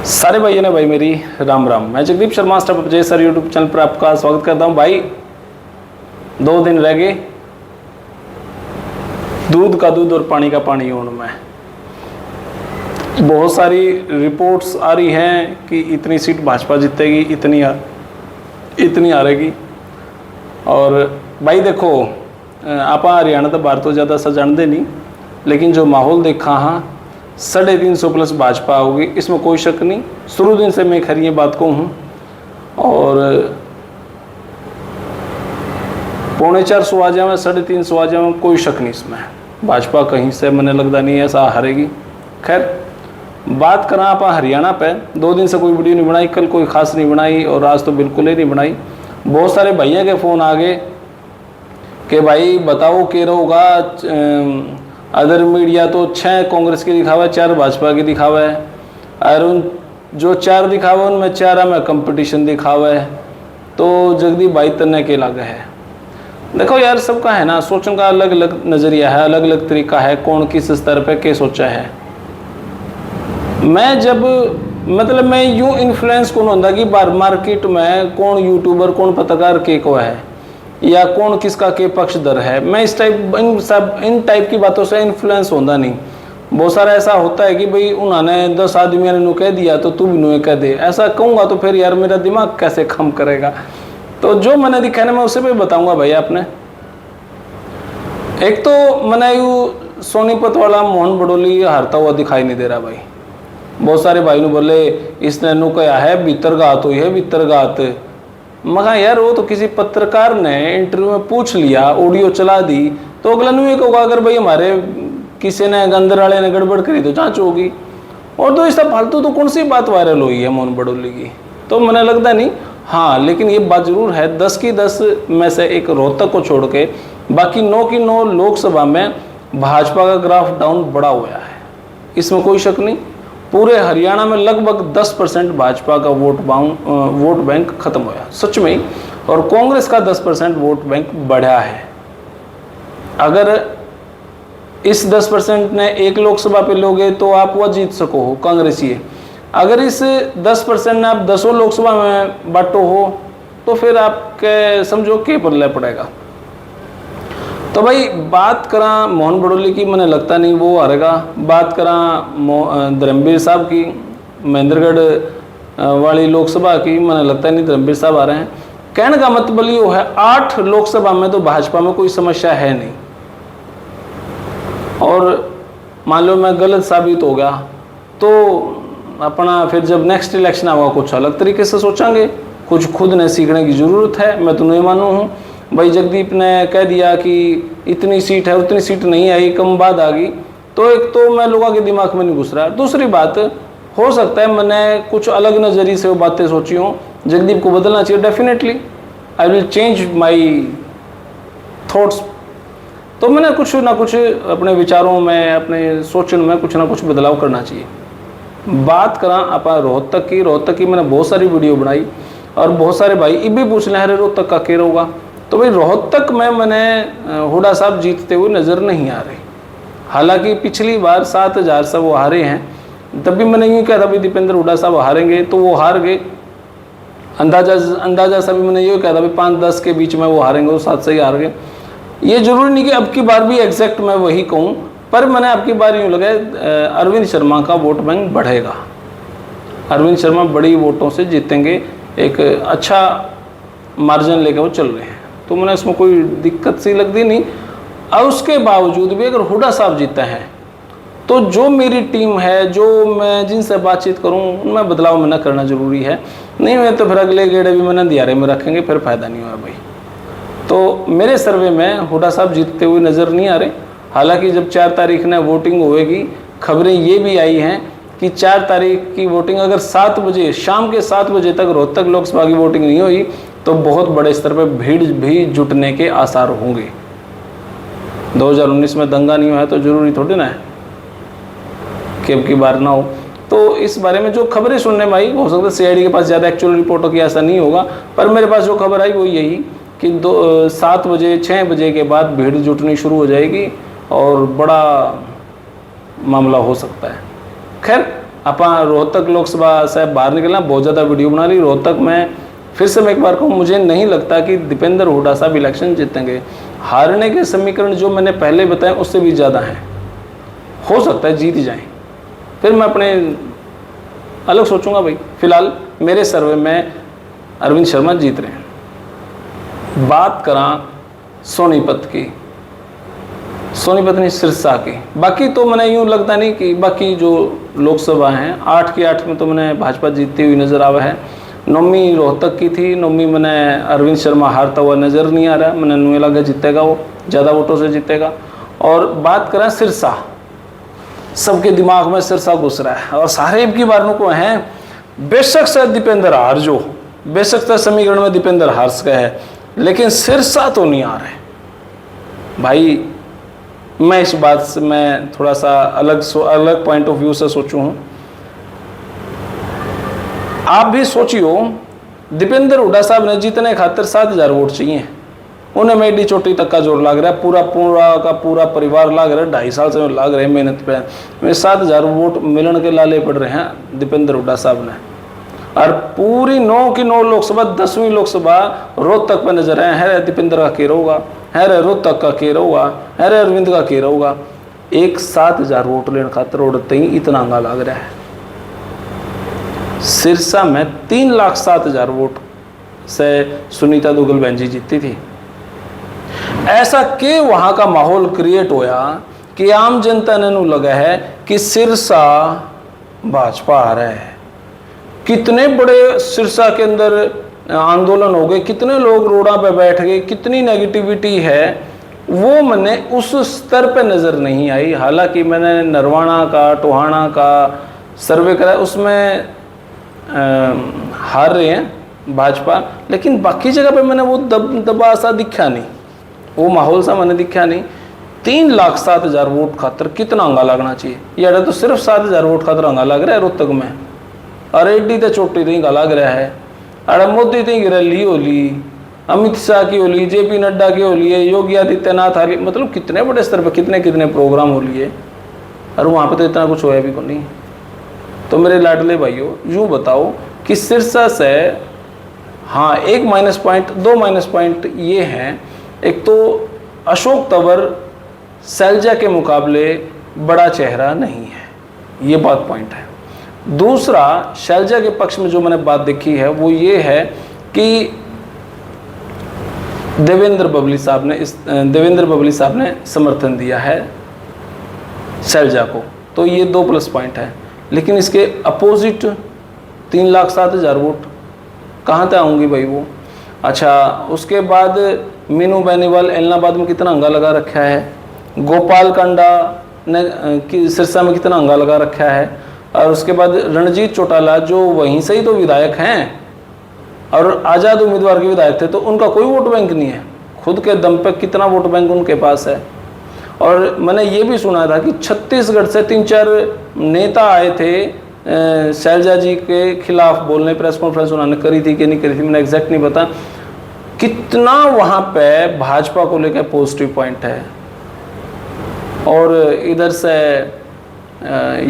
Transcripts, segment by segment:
सारे भाइयों ने भाई मेरी राम राम। मैं जगदीप शर्मा स्टाफ जय सर यूट्यूब चैनल पर आपका स्वागत करता हूं। भाई 2 दिन रह गए दूध का दूध और पानी का पानी होने में। बहुत सारी रिपोर्ट्स आ रही हैं कि इतनी सीट भाजपा जीतेगी, इतनी हारेगी। और भाई देखो आप हरियाणा तो बाहर तो ज़्यादा सा जानते नहीं, लेकिन जो माहौल देखा हाँ 350 प्लस भाजपा होगी, इसमें कोई शक नहीं। शुरू दिन से मैं खरी ये बात को हूँ और 3.25 आ जाए 350 आ जाए कोई शक नहीं इसमें। भाजपा कहीं से मैंने लगता नहीं ऐसा हारेगी। खैर बात करा आप हरियाणा पे, 2 दिन से कोई वीडियो नहीं बनाई, कल कोई खास नहीं बनाई और आज तो बिल्कुल ही नहीं बनाई। बहुत सारे भैया के फ़ोन आ गए कि भाई बताओ के होगा। अदर मीडिया तो 6 कांग्रेस की दिखावा है, 4 भाजपा की दिखावा है, और उन जो 4 दिखावा उनमें 4 में कंपटीशन दिखावा है। तो जगदीप भाई तन्ने के लगे है। देखो यार सबका है ना, सोचने का अलग अलग नज़रिया है, अलग अलग तरीका है, कौन किस स्तर पे क्या सोचा है। मैं जब मतलब मैं यूँ इन्फ्लुएंस कौन होता कि बार मार्केट में कौन यूट्यूबर कौन पत्रकार के को है या कौन किसका के पक्षधर है, मैं इस टाइप इन टाइप की बातों से इन्फ्लुएंस होता नहीं। बहुत सारा ऐसा होता है कि भाई उन्होंने 10 आदमियों ने कह दिया तो तू भी नुए कह दे, ऐसा कहूँगा तो फिर यार मेरा दिमाग कैसे काम करेगा। तो जो मैंने दिखाया मैं उसे भी बताऊँगा भाई आपने। एक तो मैंने यू सोनीपत वाला मोहन बडोली हारता हुआ दिखाई नहीं दे रहा भाई। बहुत सारे भाई ने बोले इसने नु कहा है भीतरघात हुई है, भीतरघात। मगर यार वो तो किसी पत्रकार ने इंटरव्यू में पूछ लिया, ऑडियो चला दी, तो अगला न्यू एक होगा अगर भाई हमारे किसी ने गंदर वाले ने गड़बड़ करी तो जांच होगी। और तो इसका फालतू तो कौन सी बात वायरल हुई है मोहन बडोली की, तो मैंने लगता नहीं। हाँ लेकिन ये बात जरूर है 10 की 10 में से एक रोहतक को छोड़ के बाकी 9 की 9 लोकसभा में भाजपा का ग्राफ डाउन बड़ा हुआ है, इसमें कोई शक नहीं। पूरे हरियाणा में लगभग 10% भाजपा का वोट बैंक खत्म हुआ सच में ही, और कांग्रेस का 10% वोट बैंक बढ़ा है। अगर इस 10% ने एक लोकसभा पे लोगे तो आप वह जीत सको हो कांग्रेसी। अगर इस 10% ने आप 10 लोकसभा में बांटो हो तो फिर आपके समझो के पल्ले पड़ेगा। तो भाई बात करा मोहन बडोली की, मैंने लगता नहीं वो हारेगा। बात करा धर्मवीर साहब की, महेंद्रगढ़ वाली लोकसभा की, मैंने लगता नहीं धर्मवीर साहब आ रहे हैं। कहने का मतलब ये है 8 लोकसभा में तो भाजपा में कोई समस्या है नहीं। और मान लो मैं गलत साबित हो गया तो अपना फिर जब नेक्स्ट इलेक्शन आएगा कुछ अलग तरीके से सोचेंगे। कुछ खुद ने सीखने की ज़रूरत है। मैं तो नहीं मानू हूँ भाई जगदीप ने कह दिया कि इतनी सीट है, उतनी सीट नहीं आई, कम बाद आ गई, तो एक तो मैं लोगों के दिमाग में नहीं घुस रहा है। दूसरी बात हो सकता है मैंने कुछ अलग नज़रिए से वो बातें सोची हों, जगदीप को बदलना चाहिए। Definitely I will change my thoughts. तो मैंने कुछ ना कुछ अपने विचारों में, अपने सोचने में कुछ ना कुछ बदलाव करना चाहिए। बात करा आप रोहतक की मैंने बहुत सारी वीडियो बनाई और बहुत सारे भाई ये भी पूछ रहे हैं रोहतक का क्या होगा। तो भाई रोहतक में मैंने हुडा साहब जीतते हुए नज़र नहीं आ रहे। हालांकि पिछली बार 7000 से वो हारे हैं, तब भी मैंने यूँ कहा था भाई दीपेंद्र हुडा साहब हारेंगे, तो वो हार गए। अंदाजा सा भी मैंने ये कहा था भाई 5-10 के बीच में वो हारेंगे, वो 7 से ही हार गए। ये जरूरी नहीं कि अब की बार भी एग्जैक्ट मैं वही कहूँ, पर मैंने अब की बार यूँ लगा अरविंद शर्मा का वोट बैंक बढ़ेगा। अरविंद शर्मा बड़ी वोटों से जीतेंगे, एक अच्छा मार्जिन लेकर वो चल रहे हैं, तो मैंने इसमें कोई दिक्कत सी लगती नहीं। और उसके बावजूद भी अगर हुडा साहब जीते हैं तो जो मेरी टीम है, जो मैं जिनसे बातचीत करूं, उनमें बदलाव मैंने करना ज़रूरी है। नहीं मैं तो फिर अगले गेड़े भी मैंने दियारे में रखेंगे, फिर फ़ायदा नहीं हुआ भाई। तो मेरे सर्वे में हुडा साहब जीतते हुए नज़र नहीं आ रहे। हालांकि जब 4 तारीख ने वोटिंग होएगी, खबरें ये भी आई हैं कि 4 तारीख की वोटिंग अगर 7 बजे शाम के 7 बजे तक रोहतक लोकसभा की वोटिंग नहीं हुई तो बहुत बड़े स्तर पर भीड़ भी जुटने के आसार होंगे। 2019 में दंगा नहीं हुआ है तो ज़रूरी थोड़ी ना है कि अब की बार ना हो। तो इस बारे में जो खबरें सुनने में आई, हो सकता है CID के पास ज़्यादा एक्चुअल रिपोर्टों की ऐसा नहीं होगा, पर मेरे पास जो खबर आई वो यही कि 7 बजे 6 बजे के बाद भीड़ जुटनी शुरू हो जाएगी और बड़ा मामला हो सकता है। खैर अपन रोहतक लोकसभा से बाहर निकलना, बहुत ज़्यादा वीडियो बना ली। रोहतक में फिर से मैं एक बार कहूँ, मुझे नहीं लगता कि दीपेंद्र हुड्डा साहब इलेक्शन जीतेंगे। हारने के समीकरण जो मैंने पहले बताए उससे भी ज़्यादा हैं, हो सकता है जीत जाएं, फिर मैं अपने अलग सोचूंगा भाई। फिलहाल मेरे सर्वे में अरविंद शर्मा जीत रहे हैं। बात करा सोनीपत की, सोनीपत नहीं सिरसा की, बाकी तो मैंने यूँ लगता नहीं कि बाकी जो लोकसभा हैं 8 की 8 में तो मैंने भाजपा जीतती हुई नज़र आवा है। नौवीं रोहतक की थी, नौवीं मैंने अरविंद शर्मा हारता हुआ नज़र नहीं आ रहा, मैंने नुए लगा जीतेगा, वो ज़्यादा वोटों से जीतेगा। और बात करें सिरसा, सबके दिमाग में सिरसा घुस रहा है और सारे की बार को हैं, बेशक से दीपेंद्र हार जो, बेशक से समीकरण में दीपेंद्र हार सका है, लेकिन सिरसा तो नहीं आ रहे भाई। मैं इस बात से मैं थोड़ा सा अलग पॉइंट ऑफ व्यू से सोचूं हूँ। आप भी सोचियो, दीपेंद्र हुड्डा साहब ने जीतने खातिर 7,000 वोट चाहिए, उन्हें मेडी चोटी तक का जोर लग रहा है, पूरा परिवार लग रहा है, 2.5 साल से लग रहे हैं मेहनत पे। 7,000 वोट मिलने के लाले पड़ रहे हैं दीपेंद्र हुड्डा साहब ने, और पूरी 9 की 9 लोकसभा 10वीं लोकसभा रोहतक पे नजर है दीपेंद्र का केर होगा, है रे रोहतक का केर होगा, है रे अरविंद का केर होगा। एक 7,000 वोट लेने खातिर उड़ते ही इतना अंगा लग रहा है। सिरसा में 3,07,000 वोट से सुनीता दुग्गल बहन जी जीती थी। ऐसा के वहां का माहौल क्रिएट होया कि आम जनता ने नू लगा है कि सिरसा भाजपा आ रहा है। कितने बड़े सिरसा के अंदर आंदोलन हो गए, कितने लोग रोडा पे बैठ गए, कितनी नेगेटिविटी है, वो मैंने उस स्तर पे नज़र नहीं आई। हालांकि मैंने नरवाना का, टोहाना का सर्वे करा, उसमें हार रहे हैं भाजपा, लेकिन बाकी जगह पे मैंने वो दबा सा दिखा नहीं, वो माहौल सा मैंने दिखा नहीं। 3,07,000 वोट खातर कितना अंगा लगना चाहिए, यार तो सिर्फ 7,000 वोट खातर अंगा लग रहा है रोहतक में। अरे एड्डी तो चोटी नहीं लग रहा है, अरे मोदी की रैली होली, अमित शाह की होली, JP नड्डा की होली है, योगी आदित्यनाथ हाली, मतलब कितने बड़े स्तर पर कितने प्रोग्राम हो लिए, और वहाँ पे तो इतना कुछ होया भी को नहीं। तो मेरे लाडले भाइयों, यूँ बताओ कि सिरसा से हाँ एक माइनस पॉइंट, 2 माइनस पॉइंट ये हैं। एक तो अशोक तंवर सैलजा के मुकाबले बड़ा चेहरा नहीं है, ये बात पॉइंट है। दूसरा, शैलजा के पक्ष में जो मैंने बात देखी है वो ये है कि देवेंद्र बबली साहब ने समर्थन दिया है शैलजा को, तो ये 2 प्लस पॉइंट है। लेकिन इसके अपोजिट 3,07,000 वोट कहाँ तक आऊँगी भाई वो। अच्छा, उसके बाद मीनू बेनीवाल एलनाबाद में कितना अंगा लगा रखा है, गोपाल कांडा ने सिरसा में कितना अंगा लगा रखा है, और उसके बाद रणजीत चौटाला जो वहीं से ही तो विधायक हैं और आज़ाद उम्मीदवार के विधायक थे, तो उनका कोई वोट बैंक नहीं है, खुद के दम पे कितना वोट बैंक उनके पास है। और मैंने ये भी सुना था कि छत्तीसगढ़ से 3-4 नेता आए थे शैलजा जी के खिलाफ बोलने, प्रेस कॉन्फ्रेंस उन्होंने करी थी कि नहीं करी थी, मैंने एग्जैक्ट नहीं पता। कितना वहाँ पे भाजपा को लेकर पॉजिटिव पॉइंट है। और इधर से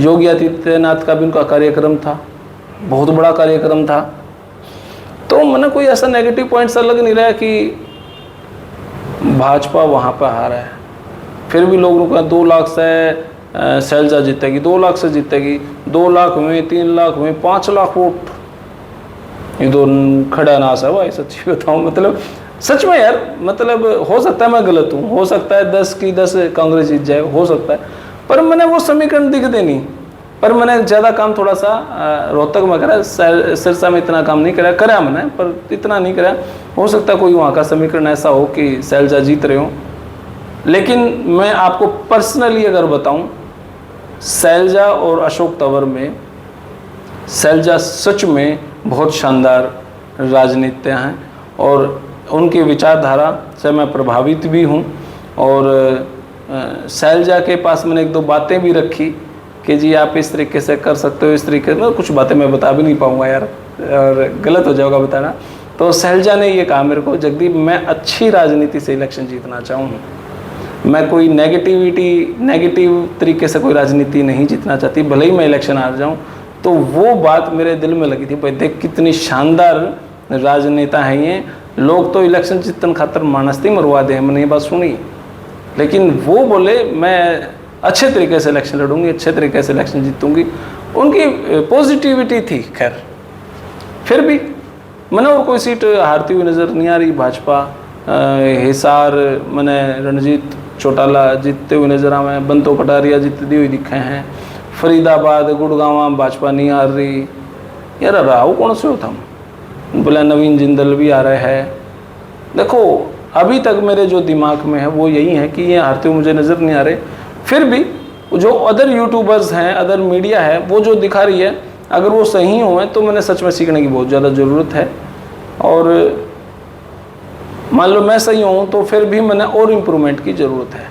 योगी आदित्यनाथ का भी उनका कार्यक्रम था, बहुत बड़ा कार्यक्रम था। तो मैंने कोई ऐसा नेगेटिव पॉइंट सा लग नहीं रहा कि भाजपा वहाँ पर हारा है। फिर भी लोगों का 2 लाख से शैलजा जीतेगी, 2 लाख से जीतेगी, 2 लाख में, 3 लाख में, 5 लाख वोट, ये तो खड़ा नाश है भाई, सच्ची बताऊँ। मतलब सच में यार, मतलब हो सकता है मैं गलत हूँ, हो सकता है 10 की 10 कांग्रेस जीत जाए, हो सकता है, पर मैंने वो समीकरण दिखते नहीं। पर मैंने ज़्यादा काम थोड़ा सा रोहतक में करा, सिरसा में इतना काम नहीं करा मैंने, पर इतना नहीं करा। हो सकता है कोई वहाँ का समीकरण ऐसा हो कि शैलजा जीत रहे हो। लेकिन मैं आपको पर्सनली अगर बताऊं, शैलजा और अशोक तंवर में शैलजा सच में बहुत शानदार राजनीतिज्ञ हैं और उनकी विचारधारा से मैं प्रभावित भी हूं। और शैलजा के पास मैंने 1-2 बातें भी रखी कि जी आप इस तरीके से कर सकते हो, इस तरीके से, कुछ बातें मैं बता भी नहीं पाऊँगा यार, और गलत हो जाएगा बताना। तो शैलजा ने ये कहा मेरे को, जगदीप मैं अच्छी राजनीति से इलेक्शन जीतना चाहूँ, मैं कोई नेगेटिव तरीके से कोई राजनीति नहीं जीतना चाहती, भले ही मैं इलेक्शन हार जाऊँ, तो वो बात मेरे दिल में लगी थी, भाई देख कितनी शानदार राजनेता हैं ये लोग, तो इलेक्शन जीतन खातर मानस नहीं मरवा दे। मैंने ये बात सुनी, लेकिन वो बोले मैं अच्छे तरीके से इलेक्शन लड़ूंगी, अच्छे तरीके से इलेक्शन जीतूंगी। उनकी पॉजिटिविटी थी। खैर फिर भी मैंने और कोई सीट हारती हुई नज़र नहीं आ रही। भाजपा हिसार मैंने रणजीत चौटाला जीतते हुए नज़र आवे, बंतो कटारिया जीतती हुई दिखे हैं, फरीदाबाद गुड़गांव भाजपा नहीं हार रही। यार राव कौन से हो थम, बोला नवीन जिंदल भी आ रहे हैं। देखो अभी तक मेरे जो दिमाग में है वो यही है कि ये हारते हुए मुझे नज़र नहीं आ रहे। फिर भी जो अदर यूट्यूबर्स हैं, अदर मीडिया है, वो जो दिखा रही है, अगर वो सही हुए तो मैंने सच में सीखने की बहुत ज़्यादा ज़रूरत है। और मान लो मैं सही हूँ तो फिर भी मैंने और इम्प्रूवमेंट की ज़रूरत है।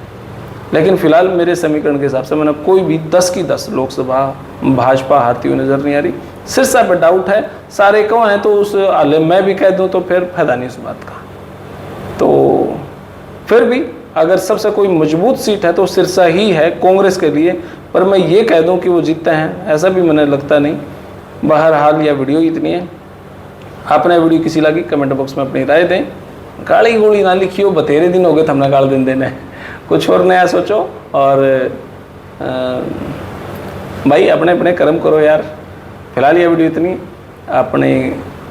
लेकिन फ़िलहाल मेरे समीकरण के हिसाब से मैंने कोई भी 10 की 10 लोकसभा भाजपा हारती हुई नज़र नहीं आ रही। सिरसा पे डाउट है, सारे कौन हैं तो उस हाले मैं भी कह दूँ तो फिर फायदा नहीं उस बात का। तो फिर भी अगर सबसे कोई मजबूत सीट है तो सिरसा ही है कांग्रेस के लिए, पर मैं ये कह दूं कि वो जीतते हैं ऐसा भी मैंने लगता नहीं। बहरहाल यह वीडियो इतनी है। आपने वीडियो किसी लगी कमेंट बॉक्स में अपनी राय दें। गाली गोली ना लिखियो, बतेरे दिन हो गए हमने गाल दिन देने, कुछ और नया सोचो और भाई अपने अपने कर्म करो यार। फिलहाल ये वीडियो इतनी। अपने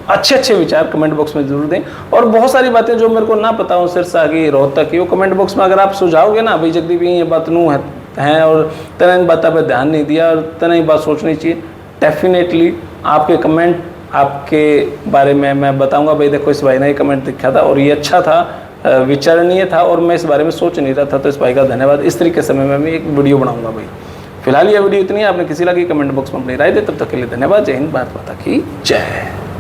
अच्छे अच्छे विचार कमेंट बॉक्स में जरूर दें, और बहुत सारी बातें जो मेरे को ना पता हो सिरसा की रोहतक की, वो कमेंट बॉक्स में अगर आप सुझाओगे ना, भाई जगदीप ये बात नू है और तेना इन बातों पर ध्यान नहीं दिया और तेना ही बात सोचनी चाहिए, डेफिनेटली आपके कमेंट आपके बारे में मैं बताऊंगा। भाई देखो इस भाई ने कमेंट लिखा था और ये अच्छा था, विचारणीय था और मैं इस बारे में सोच नहीं रहा था, तो इस भाई का धन्यवाद। इस तरीके से मैं एक वीडियो बनाऊंगा भाई। फिलहाल ये वीडियो इतनी है। आपने किसी लगी कमेंट बॉक्स में अपनी राय दे। तब तक के लिए धन्यवाद। जय हिंद, भारत माता की जय।